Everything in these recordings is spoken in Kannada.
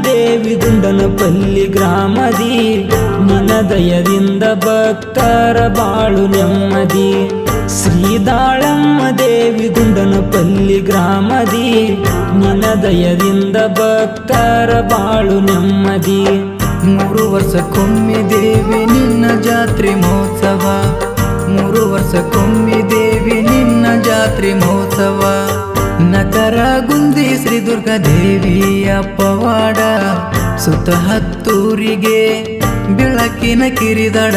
ದೇವಿ ಗುಂಡನಪಲ್ಲಿ ಗ್ರಾಮದಿ ನಿನ್ನ ದಯದಿಂದ ಭಕ್ತರ ಬಾಳು ನೆಮ್ಮದಿ ಶ್ರೀದಾಳಮ್ಮ ದೇವಿ ಗುಂಡನಪಲ್ಲಿ ಗ್ರಾಮದಿ ನಿನ್ನ ದಯದಿಂದ ಭಕ್ತರ ಬಾಳು ನೆಮ್ಮದಿ 3 ವರ್ಷಕ್ಕೊಮ್ಮೆ ದೇವಿ ನಿನ್ನ ಜಾತ್ರೆ ಮಹೋತ್ಸವ 3 ವರ್ಷಕ್ಕೊಮ್ಮೆ ದೇವಿ ನಿನ್ನ ಜಾತ್ರೆ ಮಹೋತ್ಸವ ನಕರಗುಂದಿ ಶ್ರೀ ದುರ್ಗಾ ದೇವಿ ಅಪ್ಪವಾಡ ಸುತ್ತ ಹತ್ತೂರಿಗೆ ಬೆಳಕಿನ ಕಿರಿದಡ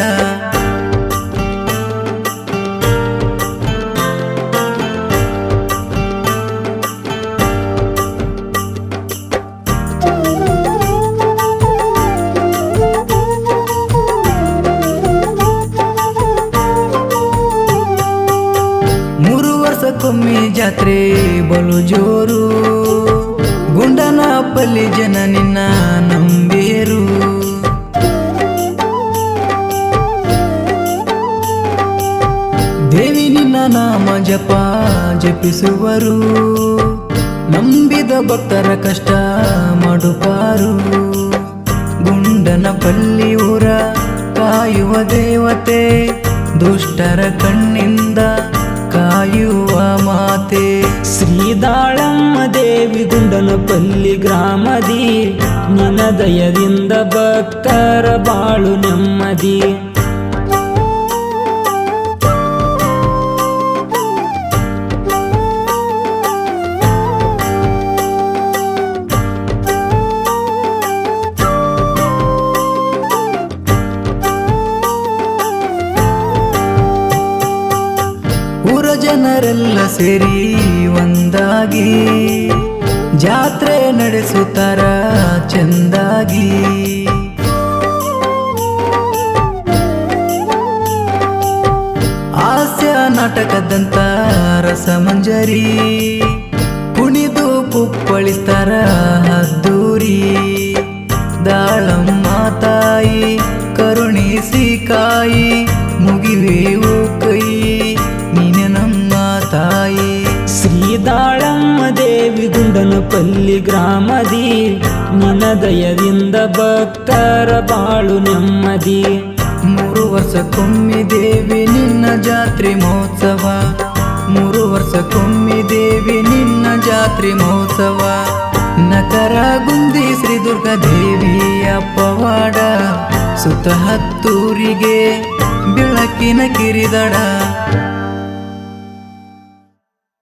ವರ್ಷಕ್ಕೊಮ್ಮೆ ಜಾತ್ರೆ ಬಲು ಜೋರು ಗುಂಡನಪಲ್ಲಿ ಜನ ನಿನ್ನ ನಂಬೇರು ದೇವಿ ನಿನ್ನ ನಾಮ ಜಪ ಜಪಿಸುವರು ನಂಬಿದ ಭಕ್ತರ ಕಷ್ಟ ಮಡುಪಾರು ಗುಂಡನಪಲ್ಲಿ ಊರ ಕಾಯುವ ದೇವತೆ ದುಷ್ಟರ ಕಣ್ಣಿಂದ ಕಾಯುವ ಮಾತೆ ಶ್ರೀದಾಳಮ್ಮ ದೇವಿ ಗುಂಡನಪಲ್ಲಿ ಗ್ರಾಮದಿ ನಿನ್ನ ದಯದಿಂದ ಭಕ್ತರ ಬಾಳು ನೆಮ್ಮದಿ ಊರ ಜನರೆಲ್ಲ ಸೇರಿ ಒಂದಾಗಿ ಜಾತ್ರೆ ನಡೆಸುತ್ತಾರ ಚೆಂದಾಗಿ ಹಾಸ್ಯ ನಾಟಕದಂತ ರಸಮಂಜರಿ ಕುಣಿದು ಕುಪ್ಪಳಿಸ್ತಾರ ಹದ್ದೂರಿ ದಾಳಮ್ಮ ತಾಯಿ ಕರುಣಿಸಿ ಕಾಯಿ ಮುಗಿವೇವು ಕೈ ನೀನೆ ನಮ್ಮ ತಾಯಿ ಶ್ರೀದಾಳಮ್ಮ ದೇವಿ ಗುಂಡನಪಲ್ಲಿ ಗ್ರಾಮದಿ ನಿನ್ನ ದಯದಿಂದ ಭಕ್ತರ ಬಾಳು ನೆಮ್ಮದಿ 3 ವರ್ಷಕ್ಕೊಮ್ಮೆ ದೇವಿ ನಿನ್ನ ಜಾತ್ರೆ ಮಹೋತ್ಸವ 3 ವರ್ಷಕ್ಕೊಮ್ಮೆ ದೇವಿ ನಿನ್ನ ಜಾತ್ರೆ ಮಹೋತ್ಸವ ನಕರಗುಂದಿ ಶ್ರೀ ದುರ್ಗಾ ದೇವಿ ಅಪ್ಪವಾಡ ಸುತ್ತ ಹತ್ತೂರಿಗೆ ಬೆಳಕಿನ ಕಿರಿದಡ